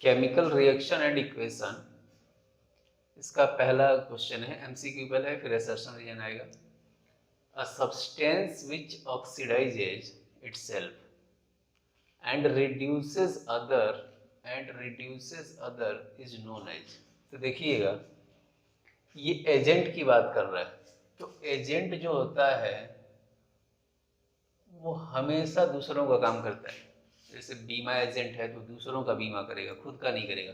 Chemical reaction and equation, इसका पहला question है, एमसीक्यू पहले है फिर असर्शन रीजन आएगा। A substance which oxidises itself and reduces other is known as. तो देखिएगा ये एजेंट की बात कर रहा है, तो एजेंट जो होता है वो हमेशा दूसरों का काम करता है। जैसे बीमा एजेंट है तो दूसरों का बीमा करेगा, खुद का नहीं करेगा।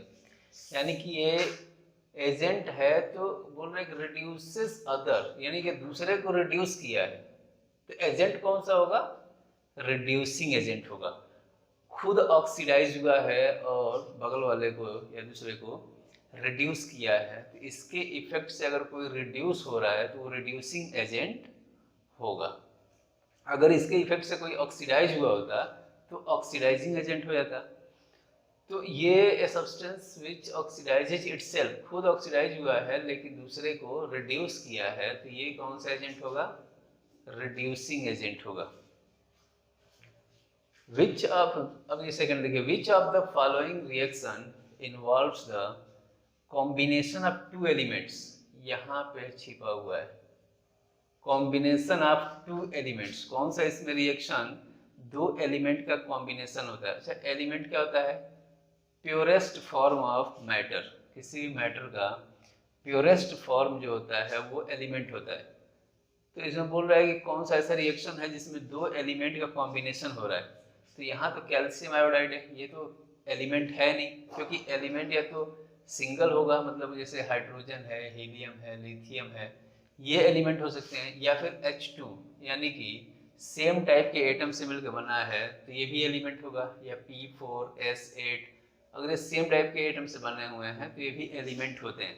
यानी कि ये एजेंट है तो बोल रहे रिड्यूसेस अदर, यानी कि दूसरे को रिड्यूस किया है। तो एजेंट कौन सा होगा? रिड्यूसिंग एजेंट होगा। खुद ऑक्सीडाइज हुआ है और बगल वाले को या दूसरे को रिड्यूस किया है, तो इसके इफेक्ट से अगर कोई रिड्यूस हो रहा है तो वो रिड्यूसिंग एजेंट होगा। अगर इसके इफेक्ट से कोई ऑक्सीडाइज हुआ होता तो ऑक्सीडाइजिंग एजेंट हो जाता। तो ये a substance which oxidises itself, खुद ऑक्सीडाइज हुआ है लेकिन दूसरे को रिड्यूस किया है, तो ये कौन सा एजेंट होगा? रिड्यूसिंग एजेंट होगा। विच ऑफ, अब ये सेकंड देखिए, which of the following reaction involves the combination of two elements, यहाँ पे छिपा हुआ है कॉम्बिनेशन ऑफ टू एलिमेंट्स। कौन सा इसमें रिएक्शन? दो एलिमेंट का कॉम्बिनेशन होता है। अच्छा, एलिमेंट क्या होता है? प्योरेस्ट फॉर्म ऑफ मैटर, किसी भी मैटर का प्योरेस्ट फॉर्म जो होता है वो एलिमेंट होता है। तो इसमें बोल रहा है कि कौन सा ऐसा रिएक्शन है जिसमें दो एलिमेंट का कॉम्बिनेशन हो रहा है। तो यहाँ तो कैल्शियम आयोडाइड है, ये तो एलिमेंट है नहीं, क्योंकि एलिमेंट या तो सिंगल होगा, मतलब जैसे हाइड्रोजन है, हीलियम है, लिथियम है, ये एलिमेंट हो सकते हैं, या फिर H2 यानी कि सेम टाइप के एटम से मिलकर बना है तो ये भी एलिमेंट होगा, या P4S8 अगर ये सेम टाइप के एटम से बने हुए हैं तो ये भी एलिमेंट होते हैं।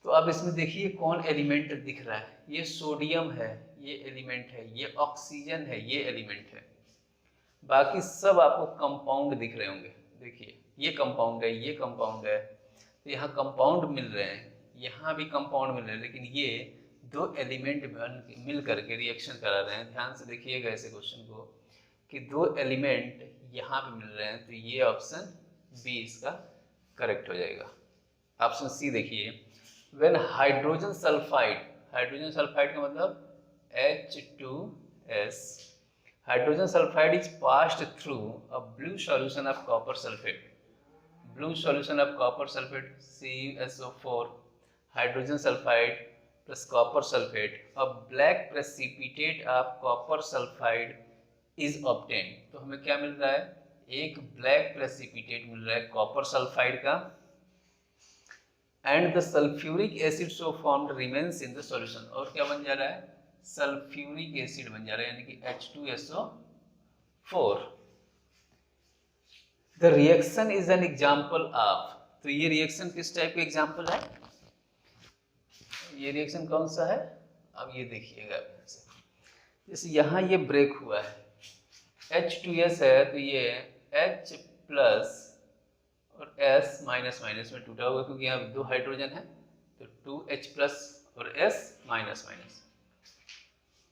तो अब इसमें देखिए कौन एलिमेंट दिख रहा है? ये सोडियम है, ये एलिमेंट है, ये ऑक्सीजन है, ये एलिमेंट है। बाकी सब आपको कंपाउंड दिख रहे होंगे। देखिए ये कंपाउंड है, ये कंपाउंड है, तो यहाँ कंपाउंड मिल रहे हैं, यहाँ भी कंपाउंड मिल रहे हैं, लेकिन ये दो एलिमेंट मिल करके रिएक्शन करा रहे हैं। ध्यान से देखिएगा ऐसे क्वेश्चन को कि दो एलिमेंट यहाँ पे मिल रहे हैं, तो ये ऑप्शन बी इसका करेक्ट हो जाएगा। ऑप्शन सी देखिए, when hydrogen sulphide, hydrogen sulphide का मतलब H2S, hydrogen sulphide is passed through a blue solution of copper sulphate, blue solution of copper sulfate CuSO4, hydrogen sulfide plus copper sulfate, a black precipitate of copper sulfide is obtained। तो हमें क्या मिल रहा है? एक black precipitate मिल रहा है copper sulphide का, and the sulphuric acid so formed remains in the solution. और क्या बन जा रहा है? सल्फ्यूरिक एसिड बन जा रहा है, यानी कि H2SO4। The reaction is an example of, तो ये रिएक्शन किस टाइप का एग्जाम्पल है? ये रिएक्शन कौन सा है? अब ये देखिएगा, जैसे यहाँ ये ब्रेक हुआ है, H2S है तो ये H प्लस और S माइनस माइनस में टूटा होगा, क्योंकि यहाँ दो हाइड्रोजन है तो 2H प्लस और S माइनस माइनस।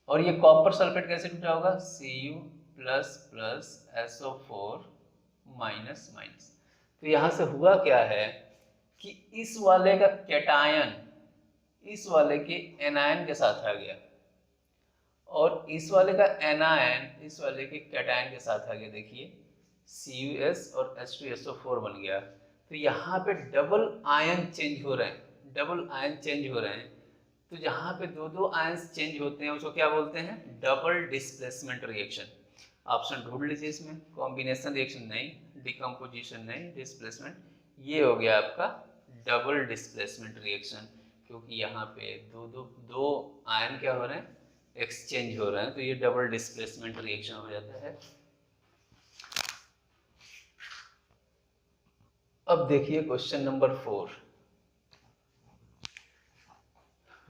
और ये कॉपर सल्फेट कैसे टूटा होगा? Cu plus plus SO4 minus minus. तो यहाँ से हुआ क्या है कि इस वाले का कैटायन इस वाले के एनायन के साथ आ गया, और इस वाले का एनायन इस वाले के कैटायन के साथ आ गया। देखिए CuS और H2SO4 बन गया। तो यहाँ पे डबल आयन चेंज हो रहे हैं, डबल आयन चेंज हो रहे हैं। तो जहाँ पे दो दो आयन्स चेंज होते हैं उसको क्या बोलते हैं? Double displacement reaction. ऑप्शन ढूंढ लीजिए इसमें, कॉम्बिनेशन रिएक्शन नहीं, डिकम्पोजिशन नहीं, डिस्प्लेसमेंट। ये हो गया आपका डबल डिस्प्लेसमेंट रिएक्शन, क्योंकि यहाँ पे दो आयन क्या हो रहे हैं? एक्सचेंज हो रहे हैं, तो ये डबल डिस्प्लेसमेंट रिएक्शन हो जाता है। अब देखिए question number 4,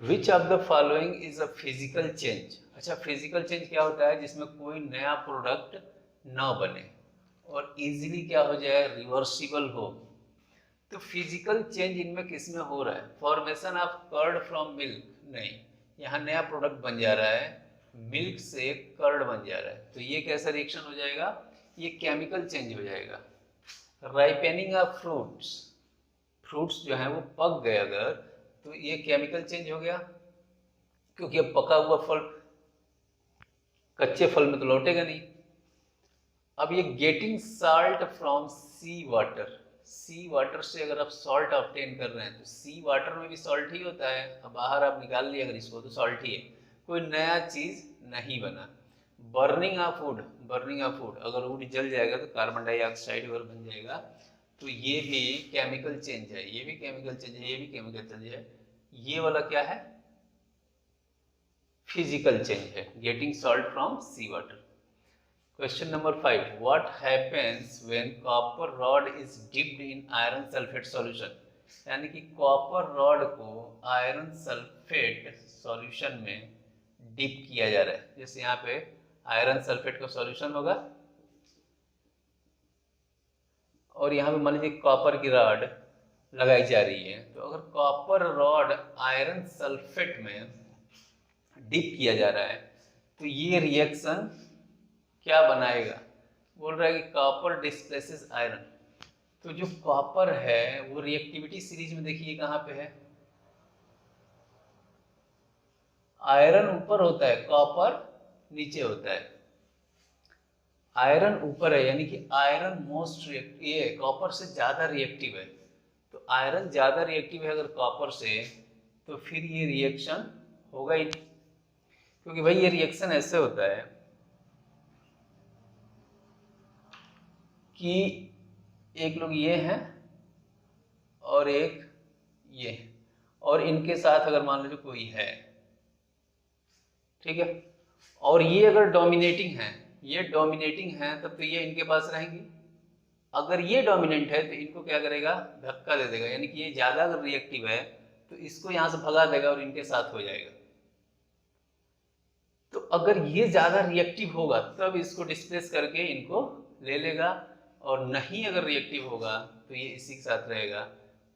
which of the following is a physical change. अच्छा, फिजिकल चेंज क्या होता है? जिसमें कोई नया प्रोडक्ट ना बने और इजीली क्या हो जाए? रिवर्सिबल हो। तो फिजिकल चेंज इनमें किस में हो रहा है? Formation of curd from milk नहीं, यहाँ नया प्रोडक्ट बन जा रहा है, मिल्क से कर्ड बन जा रहा है। तो ये कैसा रिएक्शन हो जाएगा? ये केमिकल चेंज हो जाएगा। राइपेनिंग ऑफ फ्रूट्स, फ्रूट्स जो हैं वो पक गए अगर, तो ये केमिकल चेंज हो गया, क्योंकि अब पका हुआ फल कच्चे फल में तो लौटेगा नहीं। अब ये getting salt from sea water, sea water से अगर आप सॉल्ट ऑब्टेन कर रहे हैं तो सी वाटर में भी सॉल्ट ही होता है। अब बाहर आप निकाल लिया अगर इसको तो सॉल्ट ही है, कोई नया चीज नहीं बना। Burning of would, burning of would, अगर वुड जल जाएगा तो कार्बन डाइऑक्साइड अगर बन जाएगा, तो ये भी केमिकल चेंज है, ये भी केमिकल चेंज है, ये भी केमिकल चेंज है। ये वाला क्या है? फिजिकल चेंज है, getting salt from sea water. Question number 5, what happens when copper rod is dipped in iron sulphate solution? यानी कि कॉपर रॉड को आयरन सल्फेट सॉल्यूशन में डिप किया जा रहा है। जैसे यहाँ पे आयरन सल्फेट का सॉल्यूशन होगा और यहाँ पे मान लीजिए कॉपर की रॉड लगाई जा रही है, तो अगर कॉपर रॉड आयरन सल्फेट में डिप किया जा रहा है तो ये रिएक्शन क्या बनाएगा? बोल रहा है कि कॉपर डिस्प्लेसेस आयरन। तो जो कॉपर है वो रिएक्टिविटी सीरीज में देखिए कहाँ पे है, आयरन ऊपर होता है, कॉपर नीचे होता है। आयरन ऊपर है यानी कि आयरन मोस्ट रिएक्टिव, ये कॉपर से ज्यादा रिएक्टिव है। तो आयरन ज्यादा रिएक्टिव है अगर कॉपर से, तो फिर ये रिएक्शन होगा ही नहीं, क्योंकि भाई ये रिएक्शन ऐसे होता है कि एक लोग ये हैं और एक ये है, और इनके साथ अगर मान लीजिए कोई है, ठीक है, और ये अगर डोमिनेटिंग है, ये डोमिनेटिंग है, तब तो ये इनके पास रहेंगी। अगर ये डोमिनेंट है तो इनको क्या करेगा? धक्का दे देगा, यानी कि ये ज्यादा अगर रिएक्टिव है तो इसको यहां से भगा देगा और इनके साथ हो जाएगा। तो अगर ये ज्यादा रिएक्टिव होगा तब इसको डिस्प्लेस करके इनको ले लेगा, और नहीं अगर रिएक्टिव होगा तो ये इसी के साथ रहेगा,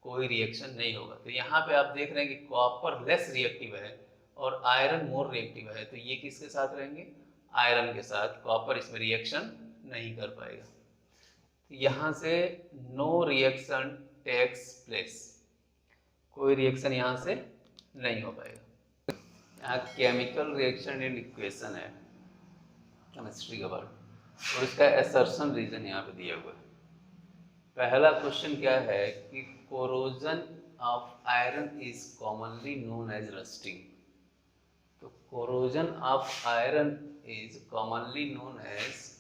कोई रिएक्शन नहीं होगा। तो यहाँ पे आप देख रहे हैं कि कॉपर लेस रिएक्टिव है और आयरन मोर रिएक्टिव है, तो ये किसके साथ रहेंगे? आयरन के साथ। कॉपर इसमें रिएक्शन नहीं कर पाएगा। यहाँ से नो रिएक्शन टेक्स प्लेस, कोई रिएक्शन यहाँ से नहीं हो पाएगा। यहाँ केमिकल रिएक्शन एंड इक्वेशन है केमिस्ट्री का वर्ड, और इसका एसर्शन रीजन यहाँ पे दिया हुआ है। पहला क्वेश्चन क्या है कि corrosion of iron is commonly known as rusting. तो corrosion of iron is commonly known as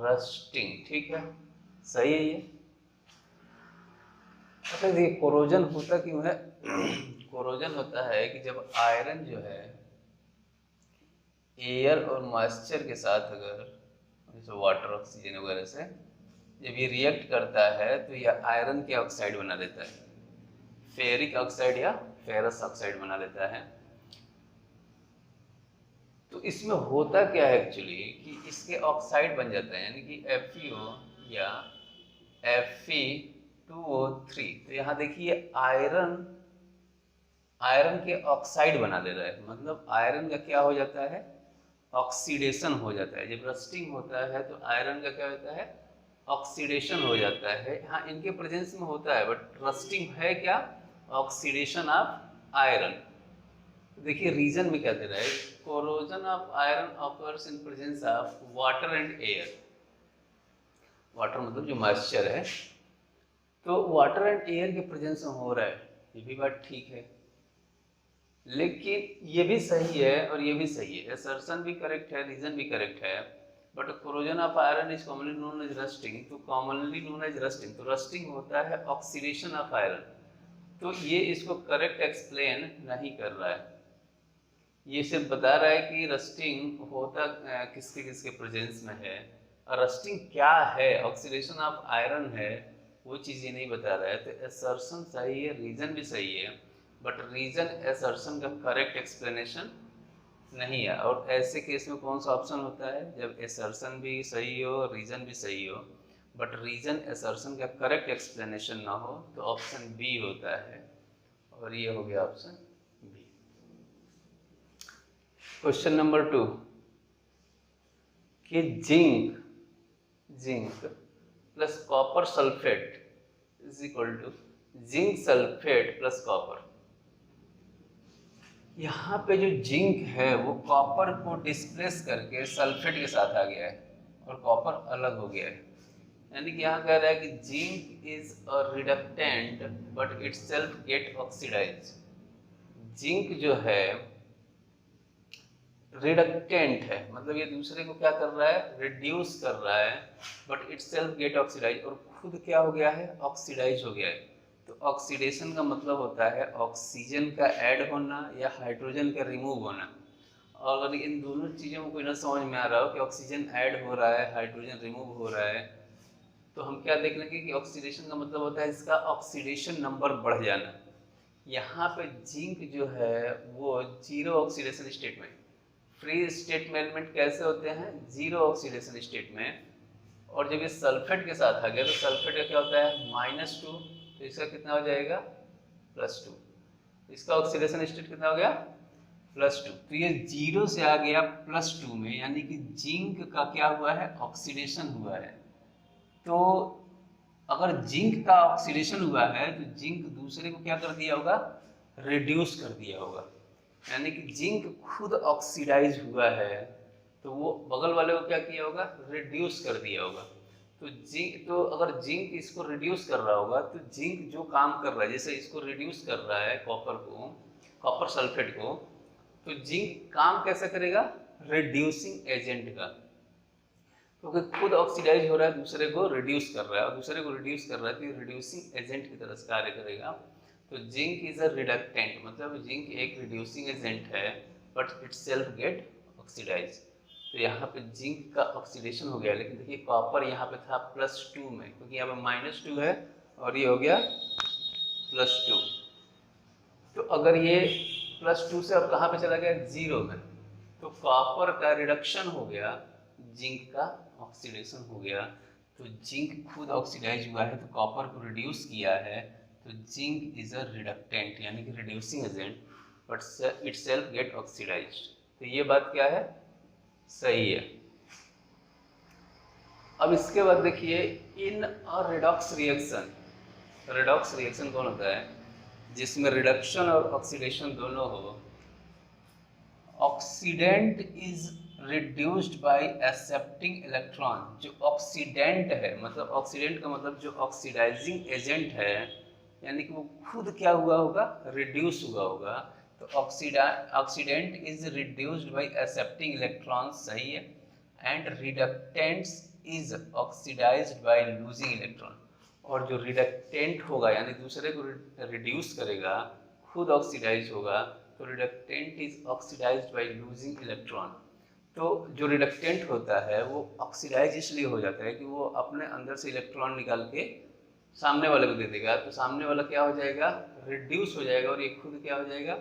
rusting, ठीक है, सही है ये। अच्छा देखिए कोरोजन होता क्यों है? कोरोजन होता है कि जब आयरन जो है एयर और मॉइस्चर के साथ, अगर जैसे वाटर ऑक्सीजन वगैरह से जब ये रिएक्ट करता है तो यह आयरन के ऑक्साइड बना देता है, फेरिक ऑक्साइड या फेरस ऑक्साइड बना लेता है। तो इसमें होता क्या है एक्चुअली कि इसके ऑक्साइड बन जाता है, यानी कि FeO या Fe2O3। तो यहाँ देखिए आयरन, आयरन के ऑक्साइड बना ले रहा है, मतलब आयरन का क्या हो जाता है? ऑक्सीडेशन हो जाता है। जब रस्टिंग होता है तो आयरन का क्या होता है? ऑक्सीडेशन हो जाता है। हाँ इनके प्रेजेंस में होता है, बट रस्टिंग है क्या? Oxidation of iron. तो देखिए रीजन में क्या दे रहा है, corrosion of iron occurs in presence of water and air. Water मतलब जो मॉइस्चर है, तो वाटर एंड एयर के प्रेजेंस में हो रहा है, ये भी बात ठीक है, लेकिन ये भी सही है और ये भी सही है, असर्शन भी करेक्ट है, रीजन भी करेक्ट है। But corrosion of iron is commonly known as rusting, तो कॉमनली नोन एज रस्टिंग, तो रस्टिंग होता है ऑक्सीडेशन ऑफ आयरन, तो ये इसको करेक्ट एक्सप्लेन नहीं कर रहा है। ये सिर्फ बता रहा है कि रस्टिंग होता किसके किसके प्रेजेंस में है, और रस्टिंग क्या है, ऑक्सीडेशन ऑफ आयरन है, वो चीज़ ये नहीं बता रहा है। तो असर्शन सही है, रीजन भी सही है, बट रीजन असर्शन का करेक्ट एक्सप्लेनेशन नहीं है। और ऐसे केस में कौन सा ऑप्शन होता है? जब असर्शन भी सही हो, रीजन भी सही हो, बट रीजन असर्शन का करेक्ट एक्सप्लेनेशन ना हो, तो ऑप्शन बी होता है, और ये हो गया ऑप्शन बी। क्वेश्चन नंबर 2 कि zinc plus copper sulphate is equal to zinc sulphate plus copper. यहाँ पे जो जिंक है वो कॉपर को डिस्प्लेस करके सल्फेट के साथ आ गया है और कॉपर अलग हो गया है। यानी कि यहाँ कह रहा है कि zinc is a reductant but itself get oxidise. Zinc जो है रिडक्टेंट है, मतलब ये दूसरे को क्या कर रहा है, रिड्यूस कर रहा है, बट इटसेल्फ गेट ऑक्सीडाइज, और खुद क्या हो गया है, ऑक्सीडाइज हो गया है। तो ऑक्सीडेशन का मतलब होता है ऑक्सीजन का ऐड होना या हाइड्रोजन का रिमूव होना। और अगर इन दोनों चीज़ों में कोई ना समझ में आ रहा हो कि ऑक्सीजन ऐड हो रहा है, हाइड्रोजन रिमूव हो रहा है, तो हम क्या देख लेंगे कि ऑक्सीडेशन का मतलब होता है इसका ऑक्सीडेशन नंबर बढ़ जाना। यहाँ पे जिंक जो है वो जीरो ऑक्सीडेशन स्टेट में, फ्री स्टेट में एलिमेंट कैसे होते हैं, जीरो ऑक्सीडेशन स्टेट में। और जब ये सल्फेट के साथ आ गया तो सल्फेट का क्या होता है, -2, तो इसका कितना हो जाएगा, +2। इसका ऑक्सीडेशन स्टेट कितना हो गया, +2। तो ये जीरो से आ गया +2 में, यानी कि जिंक का क्या हुआ है, ऑक्सीडेशन हुआ है। तो अगर जिंक का ऑक्सीडेशन हुआ है तो जिंक दूसरे को क्या कर दिया होगा, रिड्यूस कर दिया होगा। यानी कि जिंक खुद ऑक्सीडाइज हुआ है तो वो बगल वाले को क्या किया होगा, रिड्यूस कर दिया होगा। तो अगर जिंक इसको रिड्यूस कर रहा होगा तो जिंक जो काम कर रहा है, जैसे इसको रिड्यूस कर रहा है कॉपर को, कॉपर सल्फेट को, तो जिंक काम कैसे करेगा, रिड्यूसिंग एजेंट का, क्योंकि खुद ऑक्सीडाइज हो रहा है, दूसरे को रिड्यूस कर रहा है, और दूसरे को रिड्यूस कर रहा है तो रिड्यूसिंग एजेंट की तरह से कार्य करेगा। तो जिंक इज अ रिडक्टेंट, मतलब जिंक एक रिड्यूसिंग एजेंट है बट इटसेल्फ गेट ऑक्सीडाइज। तो यहाँ पे जिंक का ऑक्सीडेशन हो गया, लेकिन देखिए कॉपर यहाँ पे था +2 में, क्योंकि यहाँ पे -2 है और ये हो गया +2। तो अगर ये +2 से अब कहाँ पे चला गया, 0 में, तो कॉपर का रिडक्शन हो गया, जिंक का ऑक्सीडेशन हो गया। तो जिंक खुद ऑक्सीडाइज हुआ है तो कॉपर को रिड्यूस किया है, तो जिंक इज अ रिडक्टेंट यानी कि reducing agent but itself get oxidised. तो ये बात क्या है, सही है। अब इसके बाद देखिए in a redox reaction, redox reaction कौन होता है, जिसमें रिडक्शन और ऑक्सीडेशन दोनों हो। Oxidant is reduced by accepting electron. जो ऑक्सीडेंट है, मतलब ऑक्सीडेंट का मतलब जो ऑक्सीडाइजिंग एजेंट है, यानी कि वो खुद क्या हुआ होगा, रिड्यूस हुआ होगा। तो oxidant is reduced by accepting electron, सही है। And reductants is oxidised by losing electron. और जो रिडक्टेंट होगा यानी दूसरे को रिड्यूस करेगा, खुद ऑक्सीडाइज होगा, तो reductant is oxidised by losing electron. तो जो रिडक्टेंट होता है वो ऑक्सीडाइज इसलिए हो जाता है कि वो अपने अंदर से इलेक्ट्रॉन निकाल के सामने वाले को दे देगा, तो सामने वाला क्या हो जाएगा, रिड्यूस हो जाएगा, और ये खुद क्या हो जाएगा,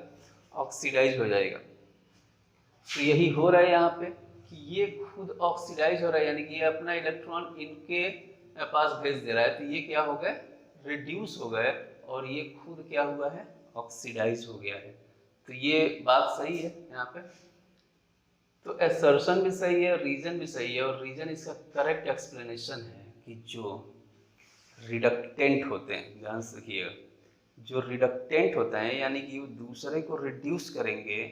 ऑक्सीडाइज हो जाएगा। तो यही हो रहा है यहाँ पे कि ये खुद ऑक्सीडाइज हो रहा है, यानी कि ये अपना इलेक्ट्रॉन इनके पास भेज दे रहा है, तो ये क्या हो गए, रिड्यूस हो गए, और ये खुद क्या हुआ है, ऑक्सीडाइज हो गया है। तो ये बात सही है यहाँ पे। तो एसर्शन भी सही है, रीजन भी सही है, और रीजन इसका करेक्ट एक्सप्लेनेशन है कि जो रिडक्टेंट होते हैं, ध्यान से देखिएगा, जो रिडक्टेंट होता है यानी कि वो दूसरे को रिड्यूस करेंगे,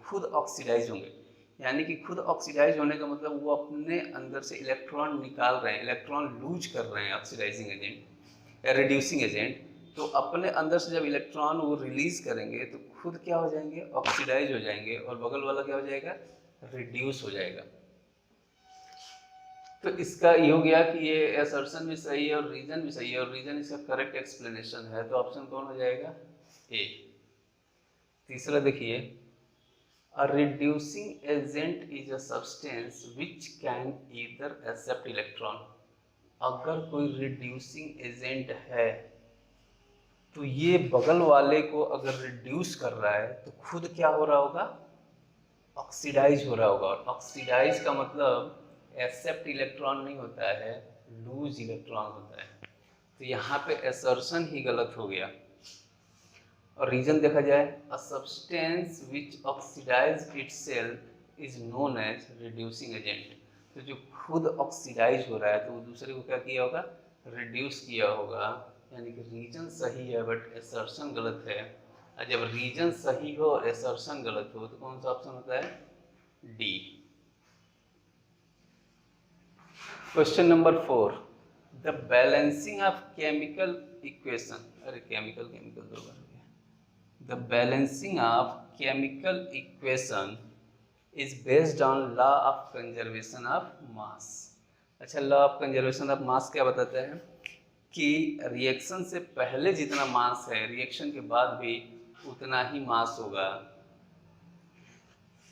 खुद ऑक्सीडाइज होंगे। यानी कि खुद ऑक्सीडाइज होने का मतलब वो अपने अंदर से इलेक्ट्रॉन निकाल रहे हैं, इलेक्ट्रॉन लूज कर रहे हैं, ऑक्सीडाइजिंग एजेंट या रिड्यूसिंग एजेंट। तो अपने अंदर से जब इलेक्ट्रॉन वो रिलीज करेंगे तो खुद क्या हो जाएंगे, ऑक्सीडाइज हो जाएंगे, और बगल वाला क्या हो जाएगा, रिड्यूस हो जाएगा। तो इसका ये हो गया कि ये असर्शन भी सही है और रीजन भी सही है, और रीजन इसका करेक्ट एक्सप्लेनेशन है, तो ऑप्शन कौन हो जाएगा, ए। तीसरा देखिए, a reducing agent is a substance which can either accept electron. अगर कोई रिड्यूसिंग एजेंट है तो ये बगल वाले को अगर रिड्यूस कर रहा है तो खुद क्या हो रहा होगा, ऑक्सीडाइज हो रहा होगा। और ऑक्सीडाइज का मतलब एक्सेप्ट इलेक्ट्रॉन नहीं होता है, लूज इलेक्ट्रॉन होता है। तो यहाँ पे असर्शन ही गलत हो गया। और रीजन देखा जाए, a substance which oxidises itself is known as reducing agent. तो जो खुद ऑक्सीडाइज हो रहा है तो वो दूसरे को क्या किया होगा, रिड्यूस किया होगा, यानी कि रीजन सही है बट एसर्शन गलत है। और जब रीजन सही हो और एसर्शन गलत हो तो कौन सा ऑप्शन होता है, D. Question number 4, the balancing of chemical equation, अरे केमिकल दो बार हो गया, the balancing of chemical equation is based on law of conservation of mass. अच्छा, law of conservation of mass क्या बताता है कि रिएक्शन से पहले जितना मास है रिएक्शन के बाद भी उतना ही मास होगा,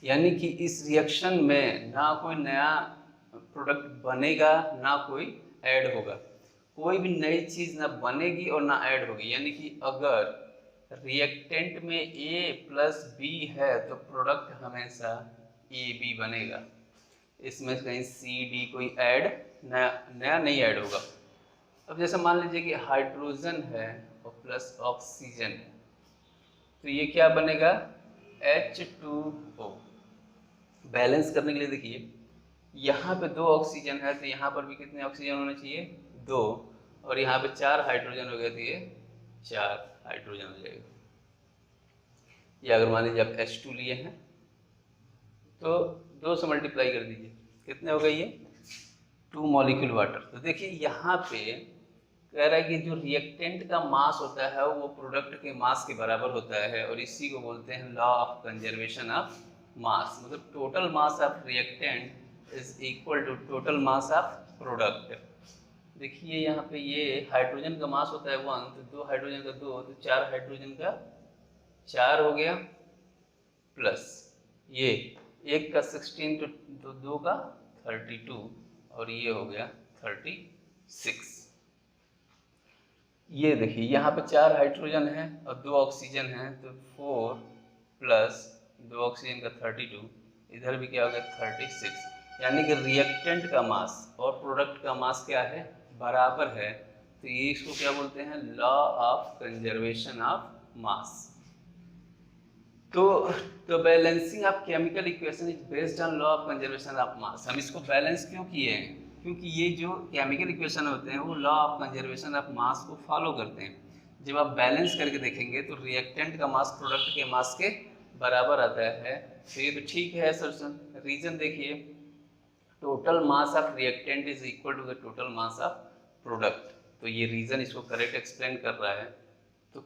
यानी कि इस रिएक्शन में ना कोई नया प्रोडक्ट बनेगा ना कोई ऐड होगा, कोई भी नई चीज़ ना बनेगी और ना ऐड होगी। यानी कि अगर रिएक्टेंट में A प्लस B है तो प्रोडक्ट हमेशा AB बनेगा, इसमें कहीं CD कोई ऐड नया नहीं ऐड होगा। अब जैसे मान लीजिए कि हाइड्रोजन है और प्लस ऑक्सीजन है, तो ये क्या बनेगा, H2O। बैलेंस करने के लिए देखिए यहाँ पे 2 ऑक्सीजन है तो यहाँ पर भी कितने ऑक्सीजन होने चाहिए, 2, और यहाँ पे 4 हाइड्रोजन हो गए तो ये 4 हाइड्रोजन हो जाएगा। या अगर मान लीजिए आप H2 लिए हैं तो 2 से मल्टीप्लाई कर दीजिए, कितने हो गए ये, 2 मॉलिक्यूल वाटर। तो देखिए यहाँ पे कह रहा है कि जो रिएक्टेंट का मास होता है वो प्रोडक्ट के मास के बराबर होता है, और इसी को बोलते हैं law of conservation of mass. मतलब total mass of reactant is equal to total mass of product. देखिए यहाँ पे ये हाइड्रोजन का मास होता है 1, तो 2 हाइड्रोजन का 2, तो 4 हाइड्रोजन का 4 हो गया, प्लस ये 1 का 16 तो 2 का 32, और ये हो गया 36। ये देखिए यहाँ पे 4 हाइड्रोजन है और 2 ऑक्सीजन है, तो 4 प्लस 2 ऑक्सीजन का 32, इधर भी क्या हो गया 36। यानी कि रिएक्टेंट का मास और प्रोडक्ट का मास क्या है, बराबर है। तो ये इसको क्या बोलते हैं, law of conservation of mass. तो balancing of chemical equation is based on law of conservation of mass. हम इसको बैलेंस क्यों किए हैं, क्योंकि ये जो केमिकल इक्वेशन होते हैं वो लॉ ऑफ कंजर्वेशन ऑफ मास को फॉलो करते हैं। जब आप बैलेंस करके देखेंगे तो रिएक्टेंट का मास प्रोडक्ट के मास के बराबर आता है, तो ये तो ठीक है असर्शन। रीजन देखिए, total mass of reactant is equal to the total mass of product, तो ये रीजन इसको करेक्ट एक्सप्लेन कर रहा है। तो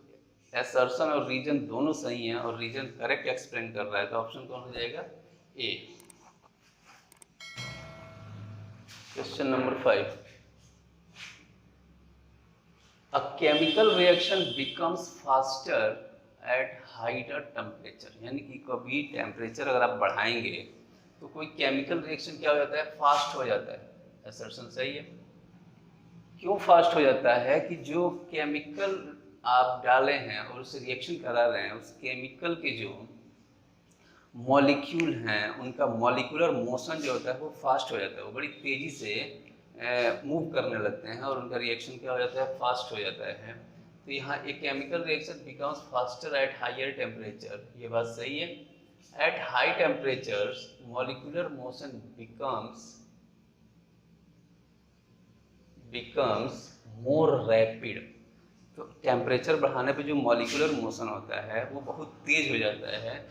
असर्शन और रीजन दोनों सही हैं और रीजन करेक्ट एक्सप्लेन कर रहा है, तो ऑप्शन कौन हो जाएगा, A. Question number 5, a chemical reaction becomes faster at higher temperature। यानी कि कभी टेम्परेचर अगर आप बढ़ाएंगे तो कोई केमिकल रिएक्शन क्या हो जाता है, फास्ट हो जाता है। असर्शन सही है। क्यों फास्ट हो जाता है कि जो केमिकल आप डाले हैं और उसे रिएक्शन करा रहे हैं, उस केमिकल के जो मॉलिक्यूल हैं उनका मॉलिक्यूलर मोशन जो होता है वो फास्ट हो जाता है, वो बड़ी तेज़ी से मूव करने लगते हैं और उनका रिएक्शन क्या हो जाता है, फास्ट हो जाता है। तो यहाँ एक chemical reaction becomes faster at higher temperature, ये बात सही है। At high temperatures molecular motion becomes more rapid. तो टेम्परेचर बढ़ाने पे जो मॉलिक्यूलर मोशन होता है वो बहुत तेज हो जाता है,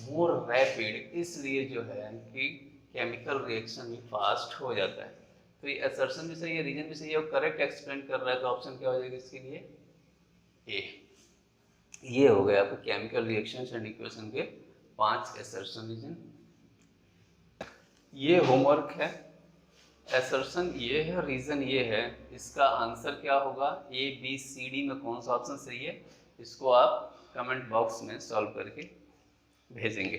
मोर रैपिड, इसलिए जो है कि केमिकल रिएक्शन भी फास्ट हो जाता है। तो ये असर्शन भी सही है, रीजन भी सही है और करेक्ट एक्सप्लेन कर रहा है, तो ऑप्शन क्या हो जाएगा इसके लिए, ए। ये हो गया आपको केमिकल रिएक्शंस एंड इक्वेशन के 5 असर्शन रीजन। ये होमवर्क है, असर्शन ये है, रीजन ये है, इसका आंसर क्या होगा, ए बी सी डी में कौन सा ऑप्शन सही है, इसको आप कमेंट बॉक्स में सॉल्व करके भेजेंगे।